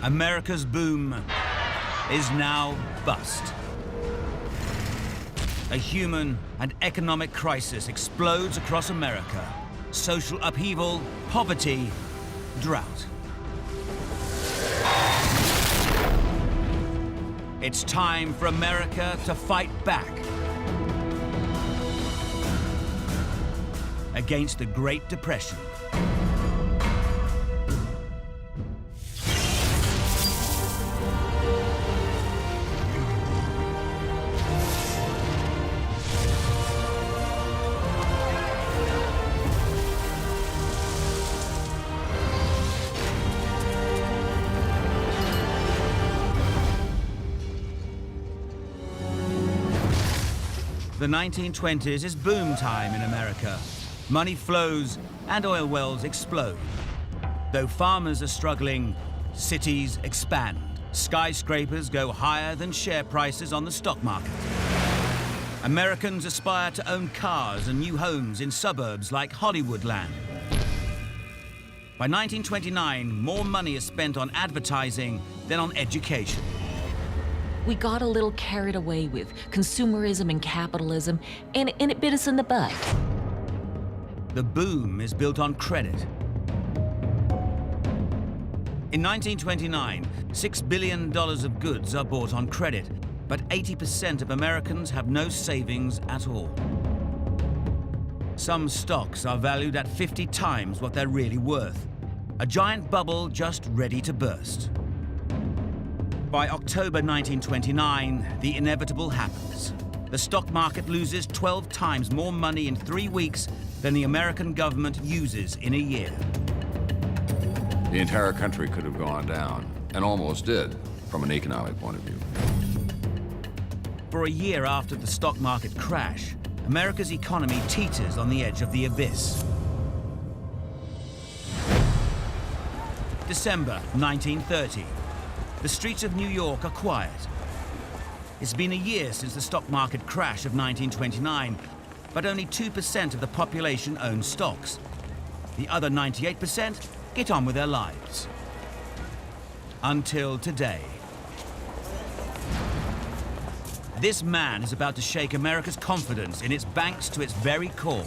America's boom is now bust. A human and economic crisis explodes across America. Social upheaval, poverty, drought. It's time for America to fight back against the Great Depression. The 1920s is boom time in America. Money flows and oil wells explode. Though farmers are struggling, cities expand. Skyscrapers go higher than share prices on the stock market. Americans aspire to own cars and new homes in suburbs like Hollywoodland. By 1929, more money is spent on advertising than on education. We got a little carried away with consumerism and capitalism, and it bit us in the butt. The boom is built on credit. In 1929, $6 billion of goods are bought on credit, but 80% of Americans have no savings at all. Some stocks are valued at 50 times what they're really worth. A giant bubble just ready to burst. By October 1929, the inevitable happens. The stock market loses 12 times more money in 3 weeks than the American government uses in a year. The entire country could have gone down, and almost did, from an economic point of view. For a year after the stock market crash, America's economy teeters on the edge of the abyss. December 1930. The streets of New York are quiet. It's been a year since the stock market crash of 1929, but only 2% of the population own stocks. The other 98% get on with their lives. Until today. This man is about to shake America's confidence in its banks to its very core.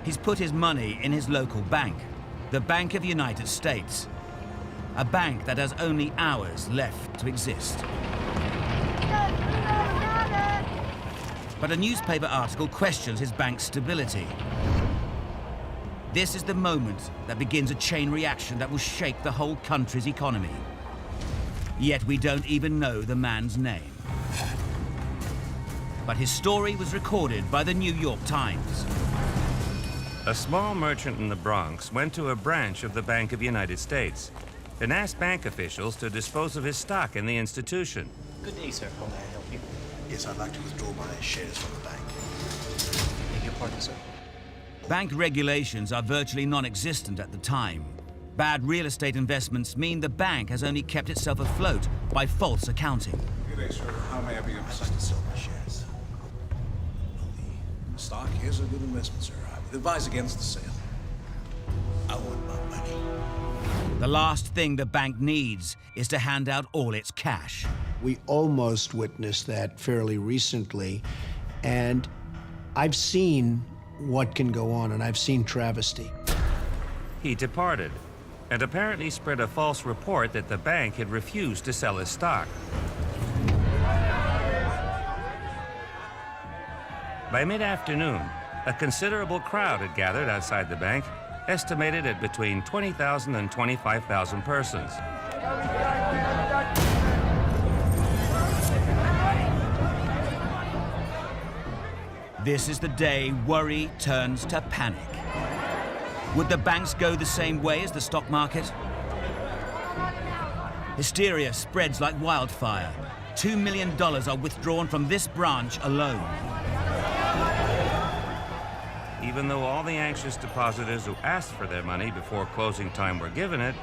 He's put his money in his local bank, the Bank of the United States, a bank that has only hours left to exist. But a newspaper article questions his bank's stability. This is the moment that begins a chain reaction that will shake the whole country's economy. Yet we don't even know the man's name. But his story was recorded by the New York Times. A small merchant in the Bronx went to a branch of the Bank of the United States and asked bank officials to dispose of his stock in the institution. Good day, sir. How may I help you? Yes, I'd like to withdraw my shares from the bank. Beg your pardon, sir. Bank regulations are virtually non-existent at the time. Bad real estate investments mean the bank has only kept itself afloat by false accounting. Good day, sir. How may I be of assistance? I'd like to sell my shares. The stock is a good investment, sir. I would advise against the sale. I want my money. The last thing the bank needs is to hand out all its cash. We almost witnessed that fairly recently, and I've seen what can go on, and I've seen travesty. He departed and apparently spread a false report that the bank had refused to sell his stock. By mid-afternoon, a considerable crowd had gathered outside the bank, estimated at between 20,000 and 25,000 persons. This is the day worry turns to panic. Would the banks go the same way as the stock market? Hysteria spreads like wildfire. $2 million are withdrawn from this branch alone. Even though all the anxious depositors who asked for their money before closing time were given it,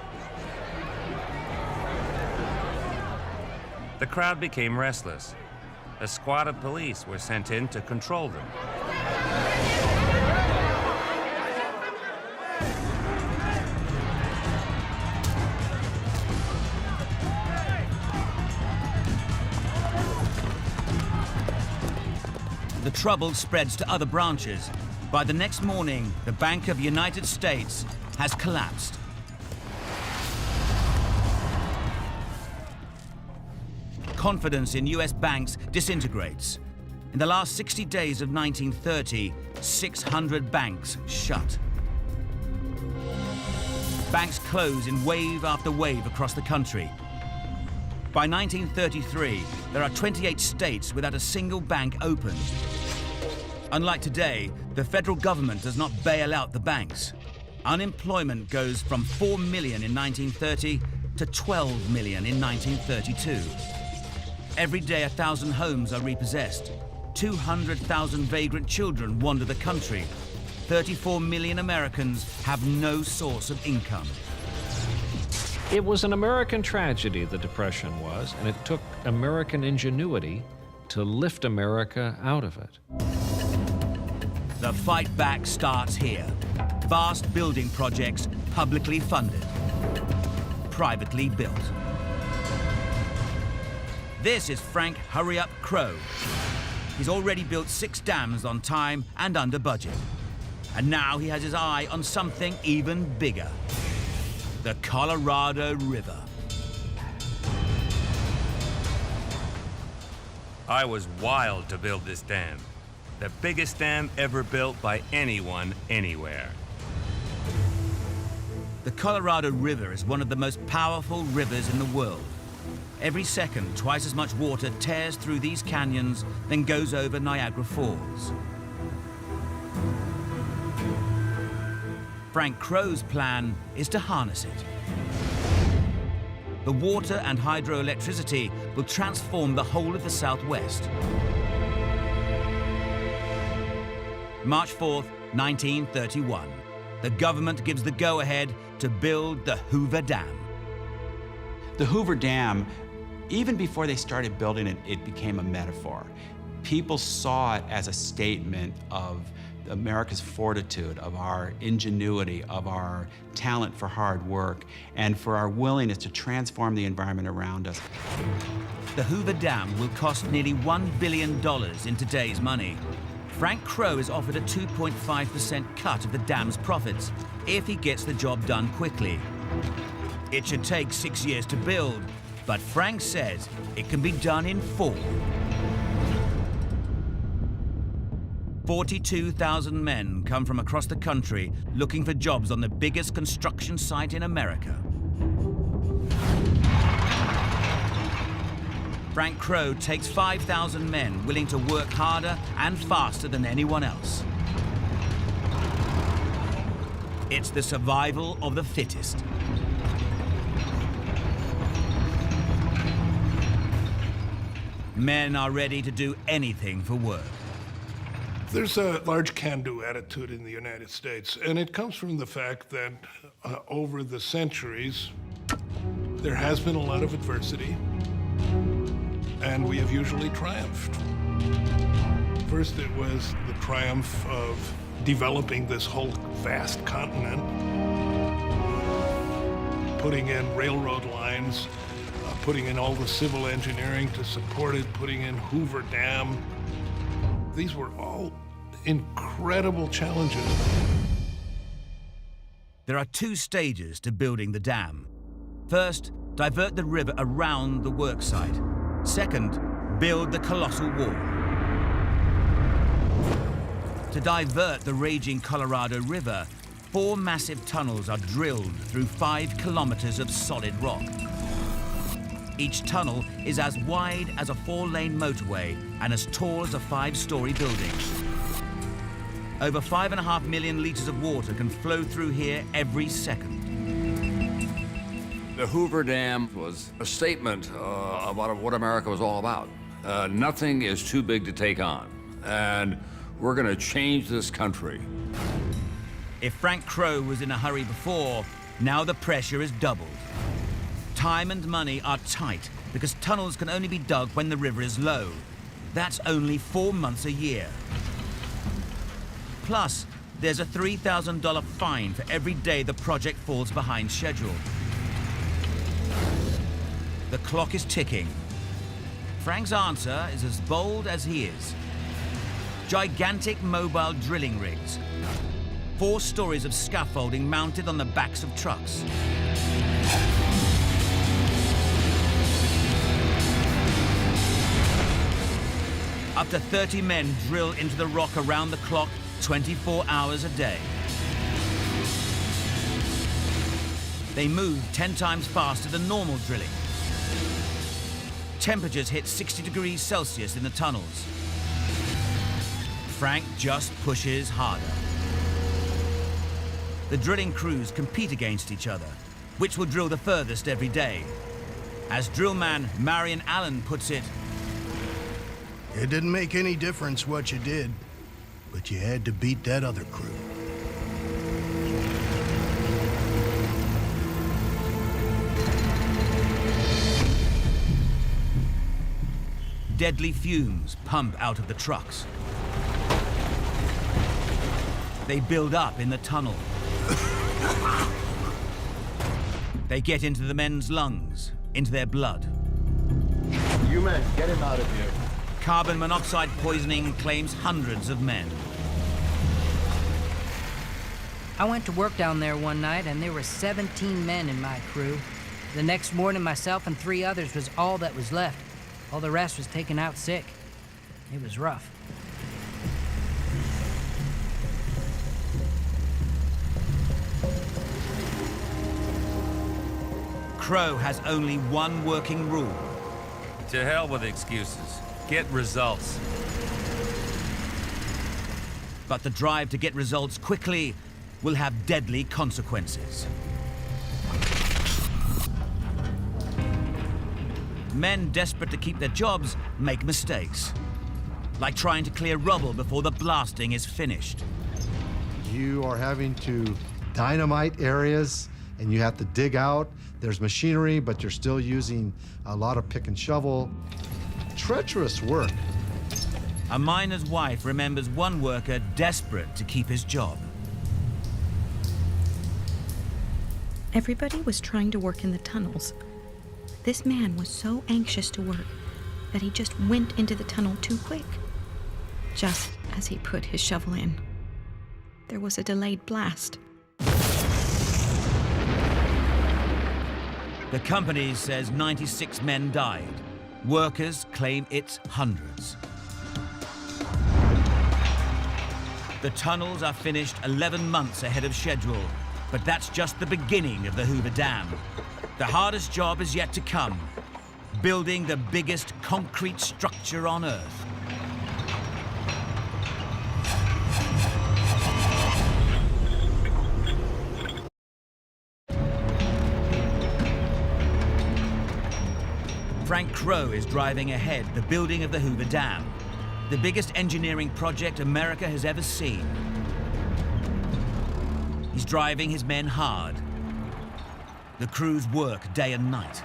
the crowd became restless. A squad of police were sent in to control them. the trouble spreads to other branches. By the next morning, the Bank of the United States has collapsed. Confidence in US banks disintegrates. In the last 60 days of 1930, 600 banks shut. Banks close in wave after wave across the country. By 1933, there are 28 states without a single bank open. Unlike today, the federal government does not bail out the banks. Unemployment goes from 4 million in 1930 to 12 million in 1932. Every day, 1,000 homes are repossessed. 200,000 vagrant children wander the country. 34 million Americans have no source of income. It was an American tragedy, the Depression was, and it took American ingenuity to lift America out of it. The fight back starts here. Vast building projects, publicly funded, privately built. This is Frank Hurry Up Crow. He's already built 6 dams on time and under budget. And now he has his eye on something even bigger. The Colorado River. I was wild to build this dam. The biggest dam ever built by anyone, anywhere. The Colorado River is one of the most powerful rivers in the world. Every second, twice as much water tears through these canyons than goes over Niagara Falls. Frank Crow's plan is to harness it. The water and hydroelectricity will transform the whole of the Southwest. March 4th, 1931. The government gives the go-ahead to build the Hoover Dam. The Hoover Dam, even before they started building it, it became a metaphor. People saw it as a statement of America's fortitude, of our ingenuity, of our talent for hard work, and for our willingness to transform the environment around us. The Hoover Dam will cost nearly $1 billion in today's money. Frank Crow is offered a 2.5% cut of the dam's profits if he gets the job done quickly. It should take 6 years to build, but Frank says it can be done in 4. 42,000 men come from across the country looking for jobs on the biggest construction site in America. Frank Crow takes 5,000 men willing to work harder and faster than anyone else. It's the survival of the fittest. Men are ready to do anything for work. There's a large can-do attitude in the United States, and it comes from the fact that over the centuries, there has been a lot of adversity, and we have usually triumphed. First, it was the triumph of developing this whole vast continent, putting in railroad lines, putting in all the civil engineering to support it, putting in Hoover Dam. These were all incredible challenges. There are 2 stages to building the dam. First, divert the river around the work site. Second, build the colossal wall. To divert the raging Colorado River, 4 massive tunnels are drilled through 5 kilometers of solid rock. Each tunnel is as wide as a 4-lane motorway and as tall as a 5-story building. Over 5.5 million liters of water can flow through here every second. The Hoover Dam was a statement about what America was all about. Nothing is too big to take on, and we're going to change this country. If Frank Crow was in a hurry before, now the pressure is doubled. Time and money are tight because tunnels can only be dug when the river is low. That's only 4 months a year. Plus, there's a $3,000 fine for every day the project falls behind schedule. The clock is ticking. Frank's answer is as bold as he is. gigantic mobile drilling rigs. 4 stories of scaffolding mounted on the backs of trucks. Up to 30 men drill into the rock around the clock, 24 hours a day. They move 10 times faster than normal drilling. Temperatures hit 60 degrees Celsius in the tunnels. Frank just pushes harder. The drilling crews compete against each other, which will drill the furthest every day. As drillman Marion Allen puts it, "It didn't make any difference what you did, but you had to beat that other crew." Deadly fumes pump out of the trucks. They build up in the tunnel. They get into the men's lungs, into their blood. You men, get him out of here. Carbon monoxide poisoning claims hundreds of men. I went to work down there one night and there were 17 men in my crew. The next morning, myself and 3 others was all that was left. All the rest was taken out sick. It was rough. Crow has only one working rule. To hell with excuses. Get results. But the drive to get results quickly will have deadly consequences. Men desperate to keep their jobs make mistakes, like trying to clear rubble before the blasting is finished. You are having to dynamite areas, and you have to dig out. There's machinery, but you're still using a lot of pick and shovel. Treacherous work. A miner's wife remembers one worker desperate to keep his job. Everybody was trying to work in the tunnels. This man was so anxious to work that he just went into the tunnel too quick. Just as he put his shovel in, there was a delayed blast. The company says 96 men died. Workers claim it's hundreds. The tunnels are finished 11 months ahead of schedule, but that's just the beginning of the Hoover Dam. The hardest job is yet to come, building the biggest concrete structure on Earth. Frank Crow is driving ahead the building of the Hoover Dam, the biggest engineering project America has ever seen. He's driving his men hard. The crews work day and night.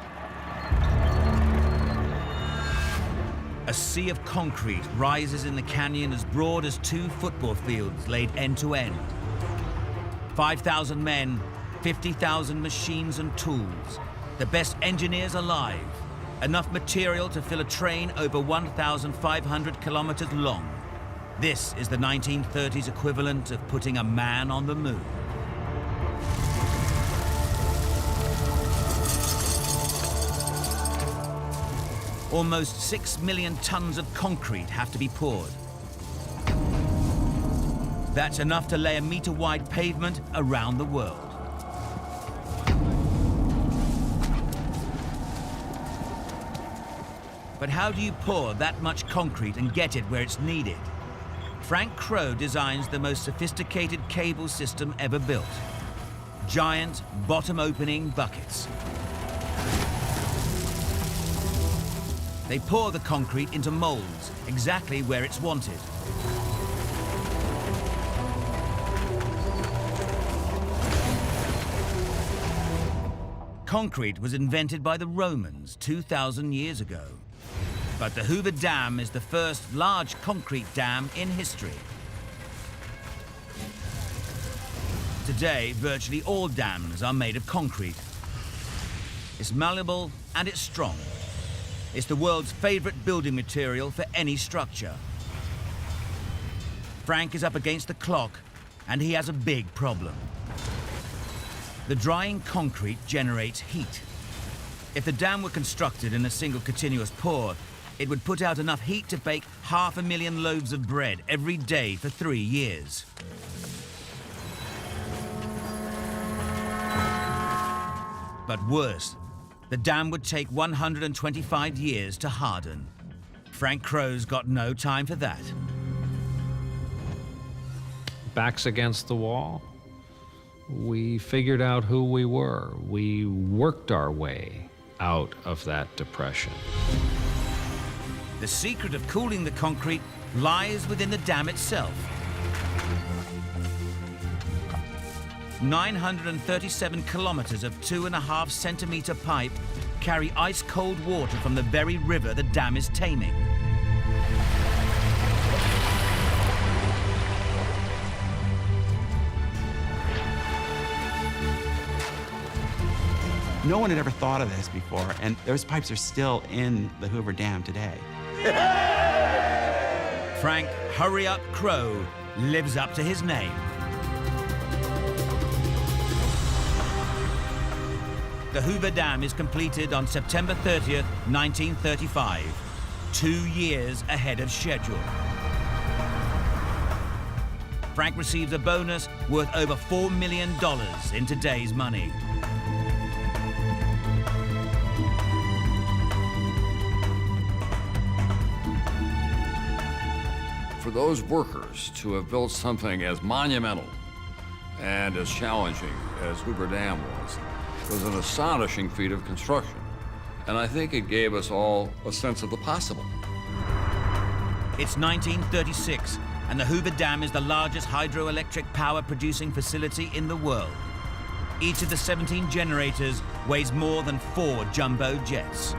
A sea of concrete rises in the canyon as broad as 2 football fields laid end to end. 5,000 men, 50,000 machines and tools, the best engineers alive, enough material to fill a train over 1,500 kilometers long. This is the 1930s equivalent of putting a man on the moon. Almost 6 million tons of concrete have to be poured. That's enough to lay a meter-wide pavement around the world. But how do you pour that much concrete and get it where it's needed? Frank Crow designs the most sophisticated cable system ever built. Giant, bottom-opening buckets. They pour the concrete into molds, exactly where it's wanted. Concrete was invented by the Romans 2,000 years ago. But the Hoover Dam is the first large concrete dam in history. Today, virtually all dams are made of concrete. It's malleable and it's strong. It's the world's favorite building material for any structure. Frank is up against the clock, and he has a big problem. The drying concrete generates heat. If the dam were constructed in a single continuous pour, it would put out enough heat to bake 500,000 loaves of bread every day for 3 years. But worse, the dam would take 125 years to harden. Frank Crow's got no time for that. Backs against the wall, we figured out who we were. We worked our way out of that depression. The secret of cooling the concrete lies within the dam itself. 937 kilometers of 2.5 centimeter pipe carry ice-cold water from the very river the dam is taming. No one had ever thought of this before, and those pipes are still in the Hoover Dam today. Frank Hurry Up Crow lives up to his name. The Hoover Dam is completed on September 30th, 1935, 2 years ahead of schedule. Frank receives a bonus worth over $4 million in today's money. For those workers to have built something as monumental and as challenging as Hoover Dam was an astonishing feat of construction. And I think it gave us all a sense of the possible. It's 1936, and the Hoover Dam is the largest hydroelectric power producing facility in the world. Each of the 17 generators weighs more than 4 jumbo jets.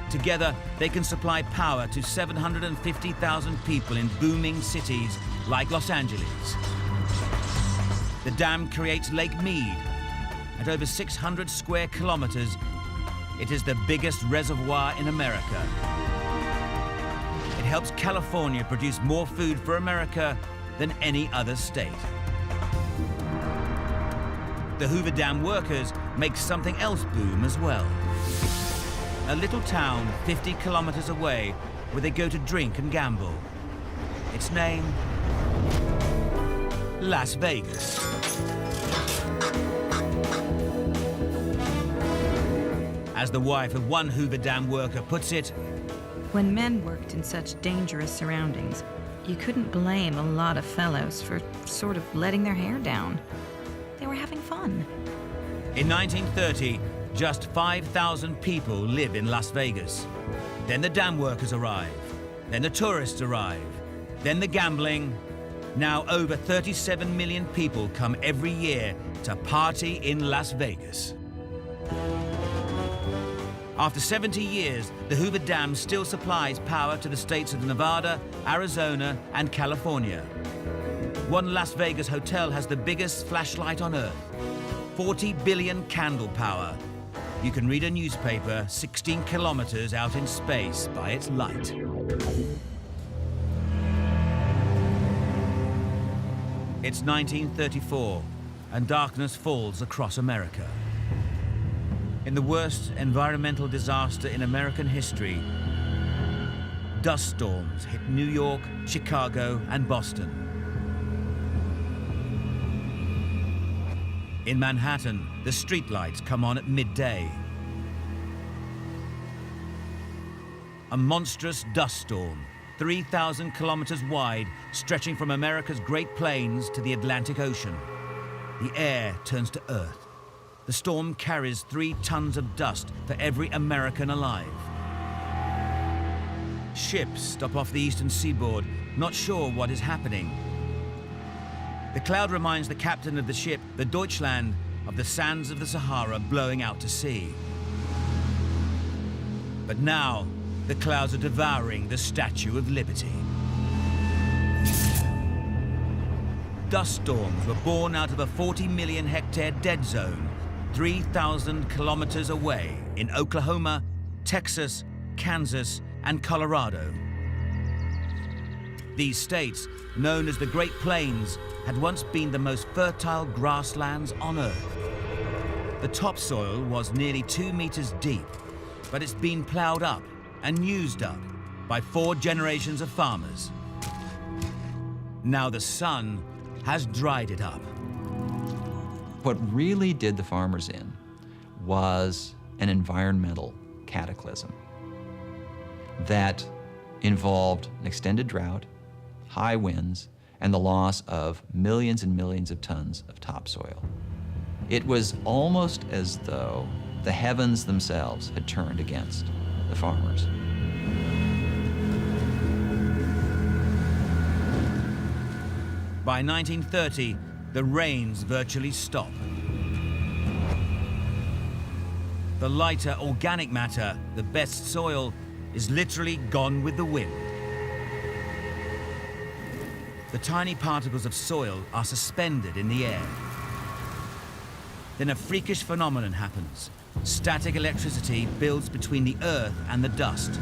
Together, they can supply power to 750,000 people in booming cities like Los Angeles. The dam creates Lake Mead. At over 600 square kilometers, it is the biggest reservoir in America. It helps California produce more food for America than any other state. The Hoover Dam workers make something else boom as well. A little town 50 kilometers away where they go to drink and gamble. Its name, Las Vegas. As the wife of one Hoover Dam worker puts it, when men worked in such dangerous surroundings, you couldn't blame a lot of fellows for sort of letting their hair down. They were having fun. In 1930, just 5,000 people live in Las Vegas. Then the dam workers arrive. Then the tourists arrive. Then the gambling. Now over 37 million people come every year to party in Las Vegas. After 70 years, the Hoover Dam still supplies power to the states of Nevada, Arizona, and California. One Las Vegas hotel has the biggest flashlight on Earth. 40 billion candle power. You can read a newspaper 16 kilometers out in space by its light. It's 1934, and darkness falls across America. In the worst environmental disaster in American history, dust storms hit New York, Chicago, and Boston. In Manhattan, the streetlights come on at midday. A monstrous dust storm, 3,000 kilometers wide, stretching from America's Great Plains to the Atlantic Ocean. The air turns to earth. The storm carries 3 tons of dust for every American alive. Ships stop off the eastern seaboard, not sure what is happening. The cloud reminds the captain of the ship, the Deutschland, of the sands of the Sahara blowing out to sea. But now, the clouds are devouring the Statue of Liberty. Dust storms were born out of a 40 million hectare dead zone, 3,000 kilometers away in Oklahoma, Texas, Kansas, and Colorado. These states, known as the Great Plains, had once been the most fertile grasslands on Earth. The topsoil was nearly 2 meters deep, but it's been plowed up and used up by 4 generations of farmers. Now the sun has dried it up. What really did the farmers in was an environmental cataclysm that involved an extended drought, high winds, and the loss of millions and millions of tons of topsoil. It was almost as though the heavens themselves had turned against the farmers. By 1930, the rains virtually stop. The lighter organic matter, the best soil, is literally gone with the wind. The tiny particles of soil are suspended in the air. Then a freakish phenomenon happens. Static electricity builds between the earth and the dust.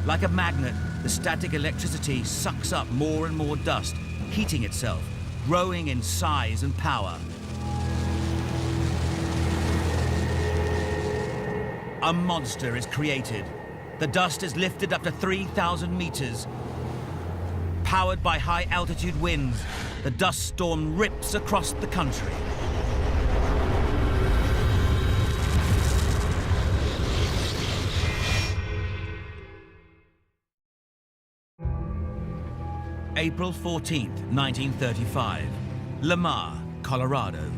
Like a magnet, the static electricity sucks up more and more dust, heating itself, growing in size and power. A monster is created. The dust is lifted up to 3,000 meters. Powered by high-altitude winds, the dust storm rips across the country. April 14th, 1935, Lamar, Colorado.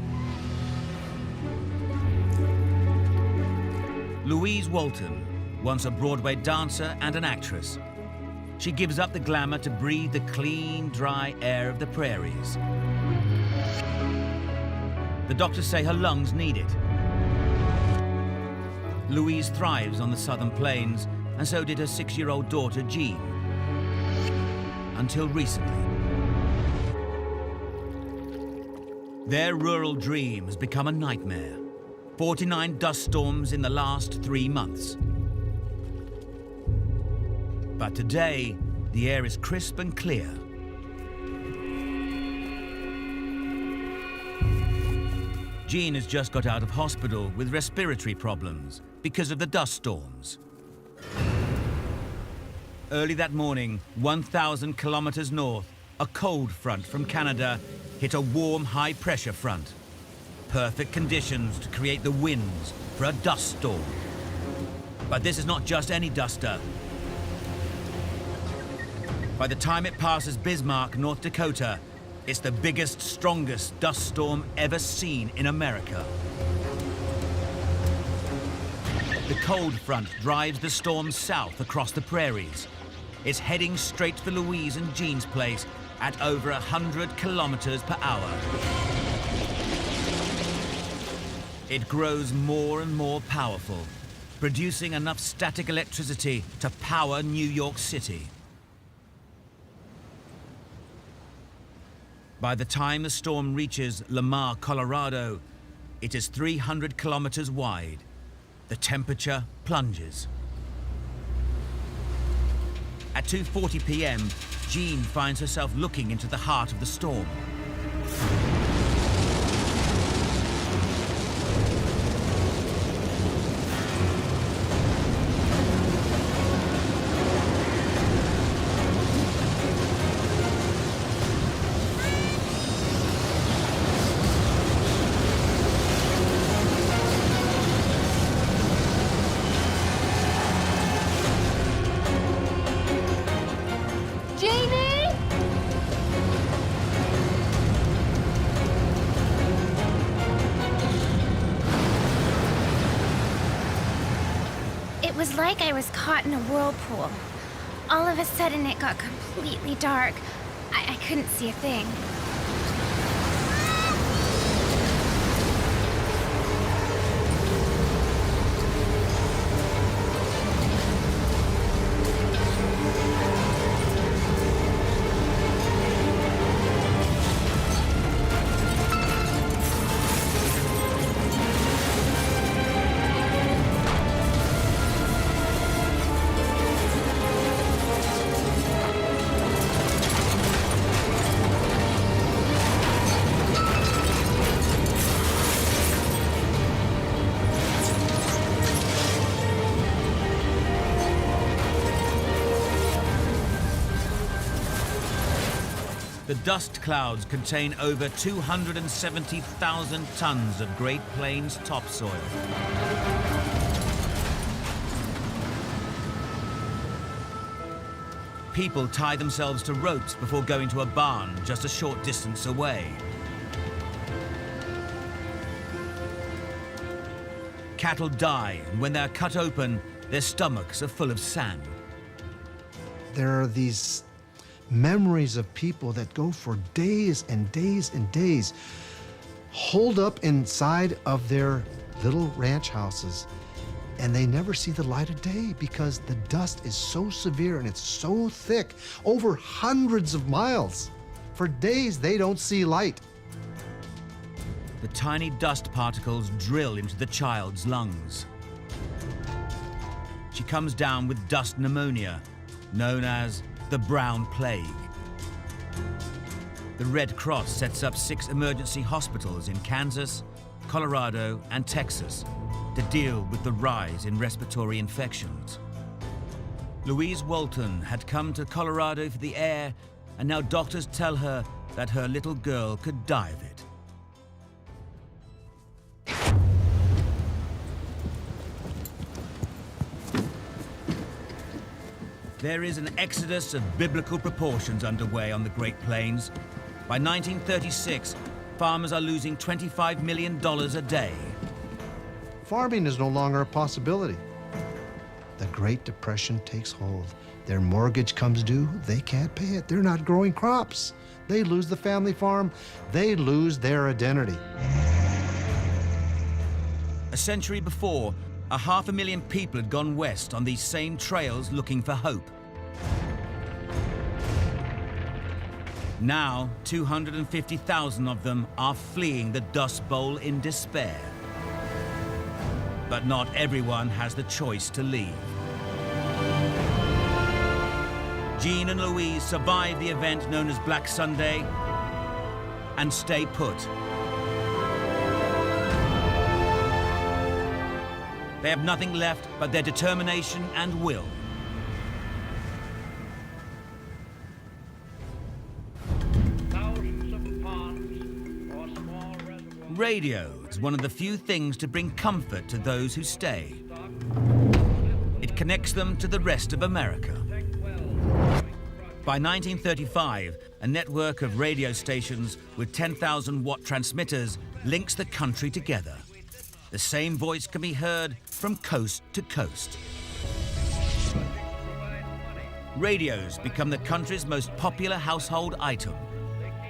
Louise Walton, once a Broadway dancer and an actress. She gives up the glamour to breathe the clean, dry air of the prairies. The doctors say her lungs need it. Louise thrives on the southern plains, and so did her 6-year-old daughter, Jean. Until recently. Their rural dream has become a nightmare. 49 dust storms in the last 3 months. But today, the air is crisp and clear. Jean has just got out of hospital with respiratory problems because of the dust storms. Early that morning, 1,000 kilometers north, a cold front from Canada hit a warm, high-pressure front. Perfect conditions to create the winds for a dust storm. But this is not just any duster. By the time it passes Bismarck, North Dakota, it's the biggest, strongest dust storm ever seen in America. The cold front drives the storm south across the prairies. It's heading straight for Louise and Jean's place at over 100 kilometers per hour. It grows more and more powerful, producing enough static electricity to power New York City. By the time the storm reaches Lamar, Colorado, it is 300 kilometers wide. The temperature plunges. At 2:40 p.m., Jean finds herself looking into the heart of the storm. It was like I was caught in a whirlpool. All of a sudden, it got completely dark. I couldn't see a thing. The dust clouds contain over 270,000 tons of Great Plains topsoil. People tie themselves to ropes before going to a barn just a short distance away. Cattle die, and when they're cut open, their stomachs are full of sand. There are these memories of people that go for days and days and days, holed up inside of their little ranch houses, and they never see the light of day because the dust is so severe and it's so thick, over hundreds of miles. For days, they don't see light. The tiny dust particles drill into the child's lungs. She comes down with dust pneumonia, known as the brown plague. The Red Cross sets up 6 emergency hospitals in Kansas, Colorado, and Texas to deal with the rise in respiratory infections. Louise Walton had come to Colorado for the air, and now doctors tell her that her little girl could die of it. There is an exodus of biblical proportions underway on the Great Plains. By 1936, farmers are losing $25 million a day. Farming is no longer a possibility. The Great Depression takes hold. Their mortgage comes due, they can't pay it. They're not growing crops. They lose the family farm, they lose their identity. A century before, 500,000 people had gone west on these same trails looking for hope. Now, 250,000 of them are fleeing the Dust Bowl in despair. But not everyone has the choice to leave. Jean and Louise survive the event known as Black Sunday and stay put. They have nothing left but their determination and will. Radio is one of the few things to bring comfort to those who stay. It connects them to the rest of America. By 1935, a network of radio stations with 10,000-watt transmitters links the country together. The same voice can be heard from coast to coast. Radios become the country's most popular household item.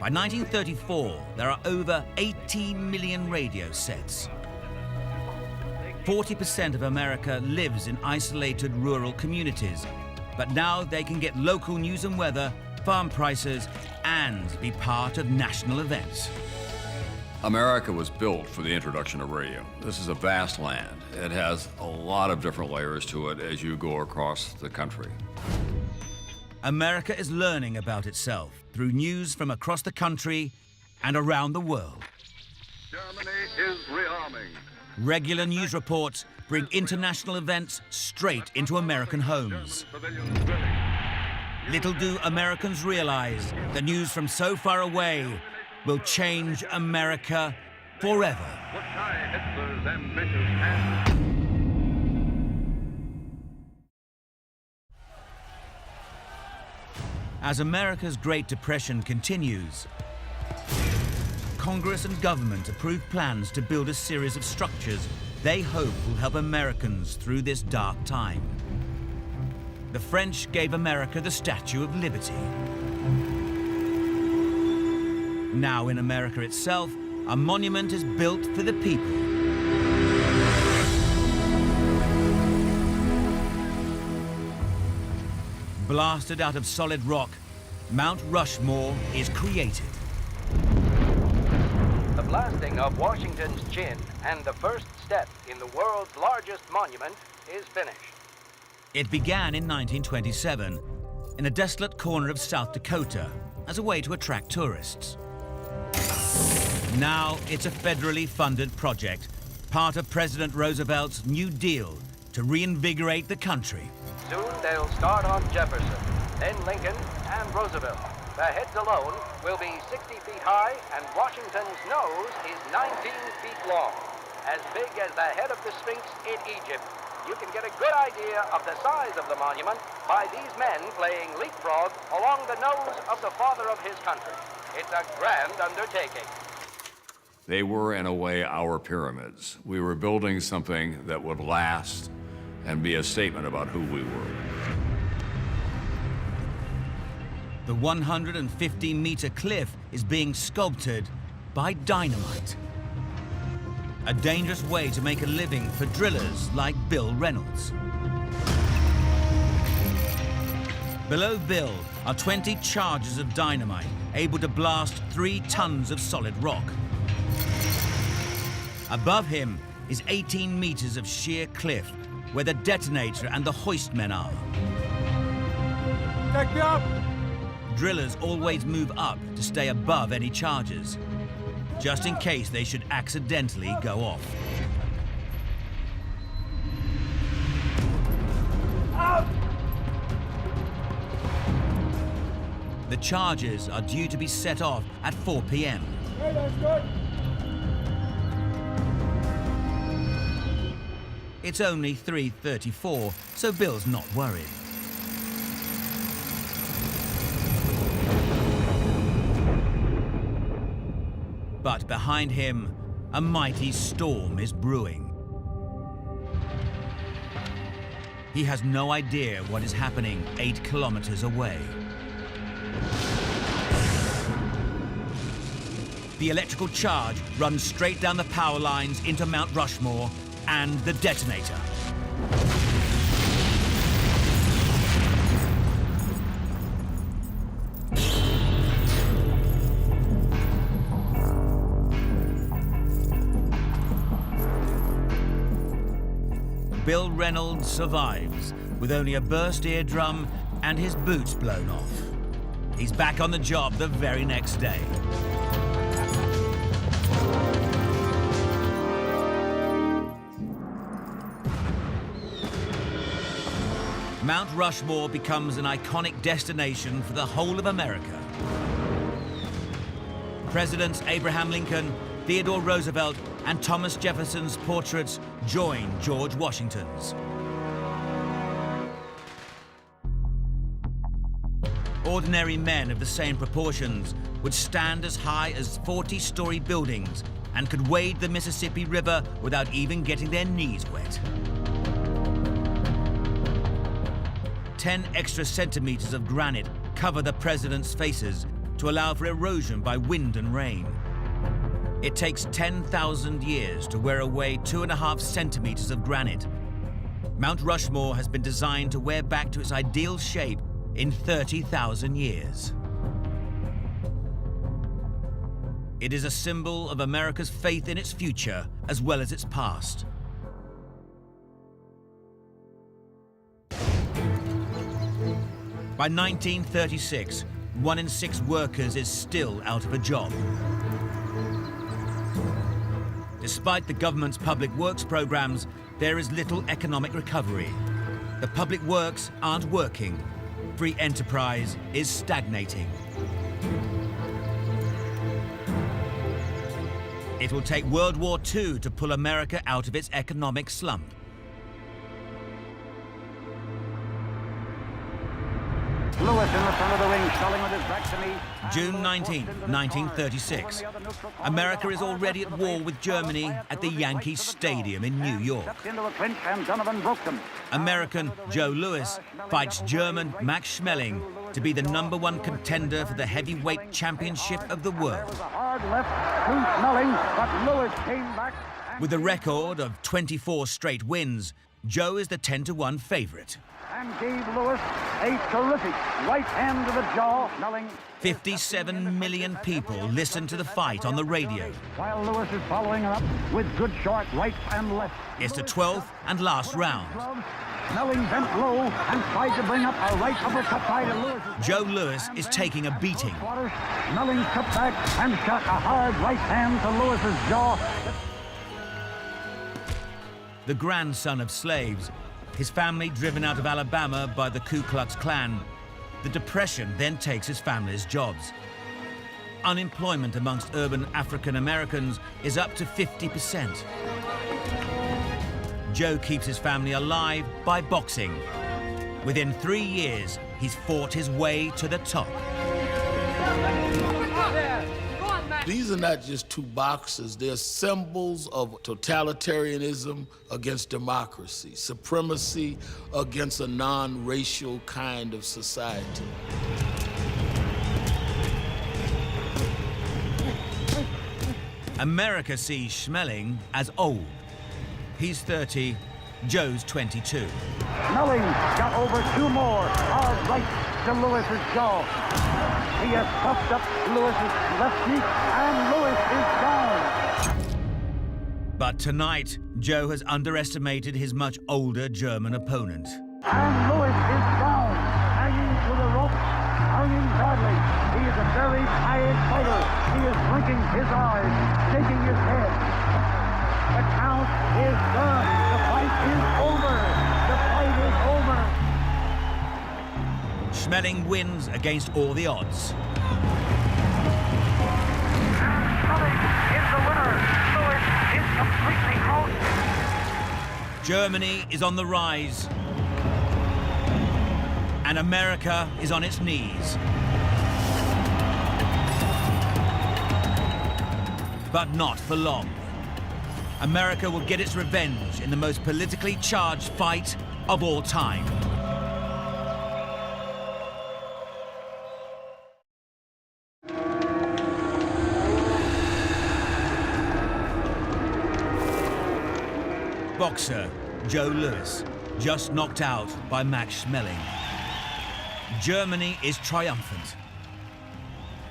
By 1934, there are over 18 million radio sets. 40% of America lives in isolated rural communities, but now they can get local news and weather, farm prices, and be part of national events. America was built for the introduction of radio. This is a vast land. It has a lot of different layers to it as you go across the country. America is learning about itself through news from across the country and around the world. Germany is rearming. Regular news reports bring international events straight into American homes. Little do Americans realize the news from so far away will change America forever. Hitler's ambitious and As America's Great Depression continues, Congress and government approve plans to build a series of structures they hope will help Americans through this dark time. The French gave America the Statue of Liberty. Now in America itself, a monument is built for the people. Blasted out of solid rock, Mount Rushmore is created. The blasting of Washington's chin and the first step in the world's largest monument is finished. It began in 1927 in a desolate corner of South Dakota as a way to attract tourists. Now it's a federally funded project, part of President Roosevelt's New Deal to reinvigorate the country. Soon they'll start on Jefferson, then Lincoln and Roosevelt. The heads alone will be 60 feet high, and Washington's nose is 19 feet long, as big as the head of the Sphinx in Egypt. You can get a good idea of the size of the monument by these men playing leapfrog along the nose of the father of his country. It's a grand undertaking. They were, in a way, our pyramids. We were building something that would last and be a statement about who we were. The 150-meter cliff is being sculpted by dynamite. A dangerous way to make a living for drillers like Bill Reynolds. Below Bill are 20 charges of dynamite able to blast 3 tons of solid rock. Above him is 18 meters of sheer cliff where the detonator and the hoist men are. Take me up! Drillers always move up to stay above any charges, just in case they should accidentally go off. Out! The charges are due to be set off at 4 p.m. Hey, that's good. It's only 3:34, so Bill's not worried. But behind him, a mighty storm is brewing. He has no idea what is happening 8 kilometers away. The electrical charge runs straight down the power lines into Mount Rushmore and the detonator. Bill Reynolds survives with only a burst eardrum and his boots blown off. He's back on the job the very next day. Mount Rushmore becomes an iconic destination for the whole of America. Presidents Abraham Lincoln, Theodore Roosevelt, and Thomas Jefferson's portraits join George Washington's. Ordinary men of the same proportions would stand as high as 40-story buildings and could wade the Mississippi River without even getting their knees wet. 10 extra centimeters of granite cover the president's faces to allow for erosion by wind and rain. It takes 10,000 years to wear away 2.5 centimeters of granite. Mount Rushmore has been designed to wear back to its ideal shape in 30,000 years. It is a symbol of America's faith in its future as well as its past. By 1936, 1 in 6 workers is still out of a job. Despite the government's public works programs, there is little economic recovery. The public works aren't working. Free enterprise is stagnating. It will take World War II to pull America out of its economic slump. Lewis in the front of the ring, stalling with his back to me. June 19, 1936. America is already at war with Germany at the Yankee Stadium in New York. Into a clinch, and Donovan broke them. American Joe Louis fights German Max Schmeling to be the #1 contender for the heavyweight championship of the world. A hard left to Schmeling, but Lewis came back. With a record of 24 straight wins, Joe is the 10-1 favorite. And gave Lewis a terrific right hand to the jaw. Schmeling. 57 million people listen to the fight on the radio. While Lewis is following up with good short right and left. It's the 12th and last round. Schmeling bent low and tried to bring up a right uppercut side of Lewis. Joe Louis is taking a beating. Schmeling cut back and shot a hard right hand to Lewis's jaw. The grandson of slaves, his family driven out of Alabama by the Ku Klux Klan, The Depression then takes his family's jobs. Unemployment amongst urban African Americans is up to 50%. Joe keeps his family alive by boxing. Within 3 years, he's fought his way to the top. These are not just two boxers, they're symbols of totalitarianism against democracy, supremacy against a non-racial kind of society. America sees Schmeling as old. He's 30, Joe's 22. Schmeling got over 2 more hard rights to Lewis's jaw. He has puffed up Lewis's left cheek, and Lewis is down. But tonight, Joe has underestimated his much older German opponent. And Lewis is down, hanging to the ropes, hanging badly. He is a very tired fighter. He is blinking his eyes, shaking his head. The count is done. The fight is over. The fight is over. Schmeling wins against all the odds. Schmeling is the winner. Lewis is completely out. Germany is on the rise. And America is on its knees. But not for long. America will get its revenge in the most politically charged fight of all time. Boxer Joe Louis, just knocked out by Max Schmeling. Germany is triumphant.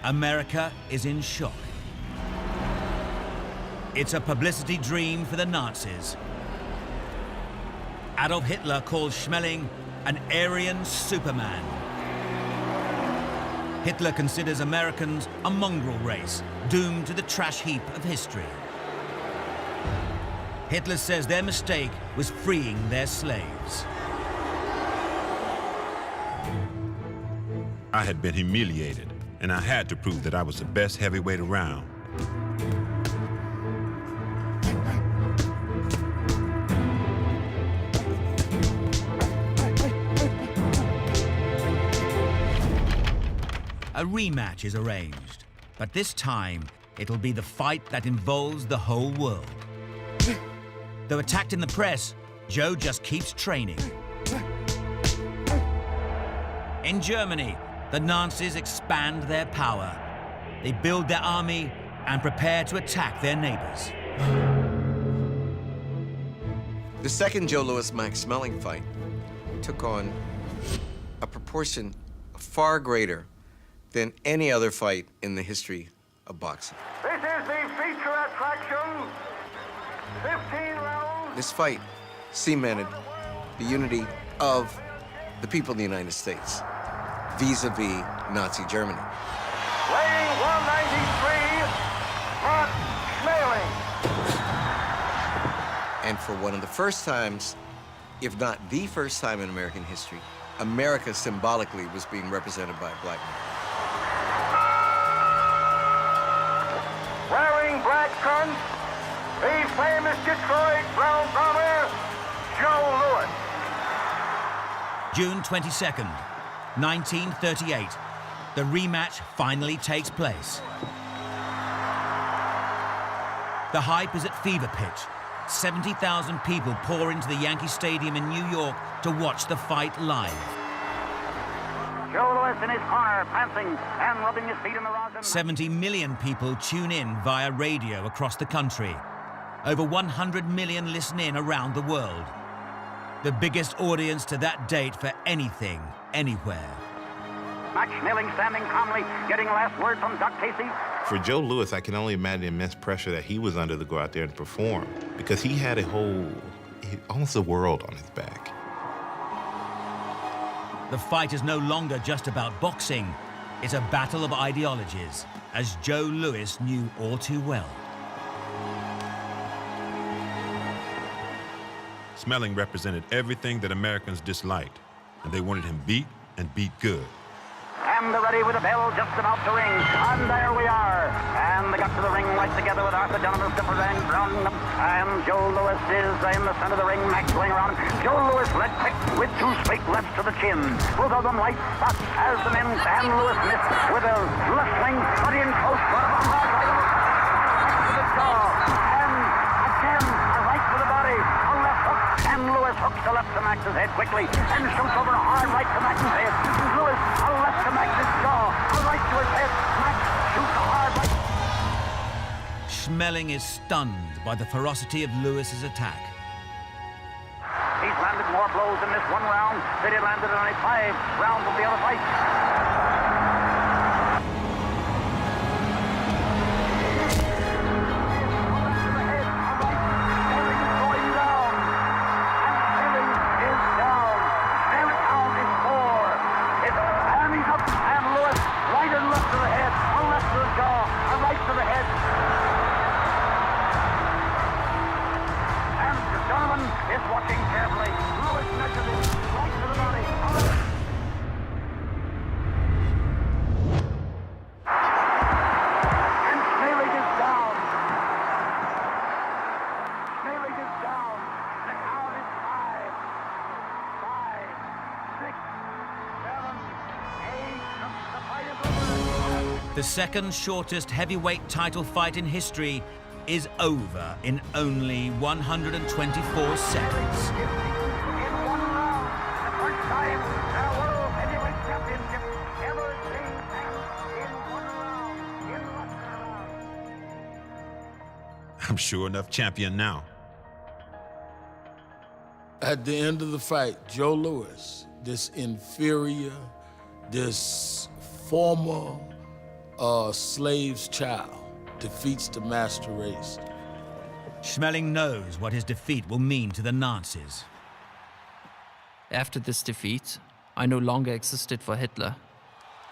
America is in shock. It's a publicity dream for the Nazis. Adolf Hitler calls Schmeling an Aryan Superman. Hitler considers Americans a mongrel race, doomed to the trash heap of history. Hitler says their mistake was freeing their slaves. I had been humiliated, and I had to prove that I was the best heavyweight around. A rematch is arranged, but this time it'll be the fight that involves the whole world. Though attacked in the press, Joe just keeps training. In Germany, the Nazis expand their power. They build their army and prepare to attack their neighbors. The second Joe Louis-Max Schmeling fight took on a proportion far greater than any other fight in the history of boxing. This is the feature attraction. 15 rounds. This fight cemented the unity of the people of the United States vis-a-vis Nazi Germany. Weighing 193, Max Schmeling. And for one of the first times, if not the first time in American history, America symbolically was being represented by a black man. Wearing black trunks, the famous Detroit Brown Bomber, Joe Louis. June 22nd, 1938. The rematch finally takes place. The hype is at fever pitch. 70,000 people pour into the Yankee Stadium in New York to watch the fight live. Joe Louis in his corner, prancing and rubbing his feet in the rock. 70 million people tune in via radio across the country. Over 100 million listen in around the world. The biggest audience to that date for anything, anywhere. Max Schmeling standing calmly, getting last word from Doc Casey. For Joe Louis, I can only imagine the immense pressure that he was under to go out there and perform, because he had almost the world on his back. The fight is no longer just about boxing. It's a battle of ideologies, as Joe Louis knew all too well. Schmeling represented everything that Americans disliked, and they wanted him beat and beat good. And they're ready with the bell just about to ring. And there we are. And they got to the ring right together with Arthur Donovan, Skipper Van Brown. And Joe Louis is in the center of the ring. Max going around. Joe Louis led quick with two straight lefts to the chin. Both of them light spots as the men and Louis missed with a left swing, but in close. But a right to the jaw. And again, a right to the body. A left hook. And Louis hooks the left to Max's head quickly. And shoots over a hard right to Max's head. Louis, a left to Max's jaw. A right to his head. Max shoots a hard right. Schmeling is stunned by the ferocity of Lewis's attack. He's landed more blows in this one round than he landed in only 5 rounds of the other fight. The second shortest heavyweight title fight in history is over in only 124 seconds. I'm sure enough champion now. At the end of the fight, Joe Louis, this inferior, this former slave's child, defeats the master race. Schmeling knows what his defeat will mean to the Nazis. After this defeat, I no longer existed for Hitler.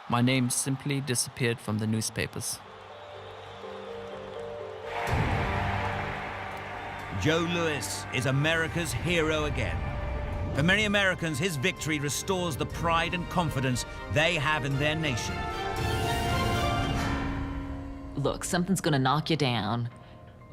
My name simply disappeared from the newspapers. Joe Louis is America's hero again. For many Americans, his victory restores the pride and confidence they have in their nation. Look, something's gonna knock you down,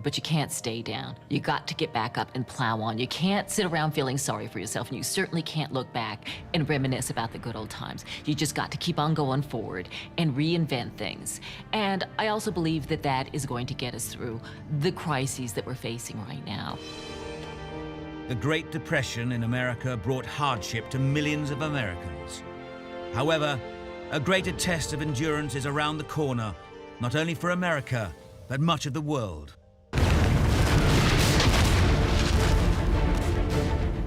but you can't stay down. You got to get back up and plow on. You can't sit around feeling sorry for yourself, and you certainly can't look back and reminisce about the good old times. You just got to keep on going forward and reinvent things. And I also believe that that is going to get us through the crises that we're facing right now. The Great Depression in America brought hardship to millions of Americans. However, a greater test of endurance is around the corner, not only for America, but much of the world.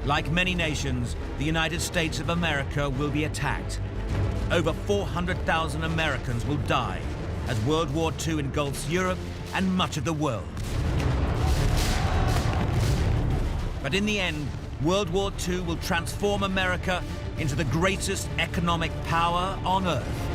Like many nations, the United States of America will be attacked. Over 400,000 Americans will die as World War II engulfs Europe and much of the world. But in the end, World War II will transform America into the greatest economic power on Earth.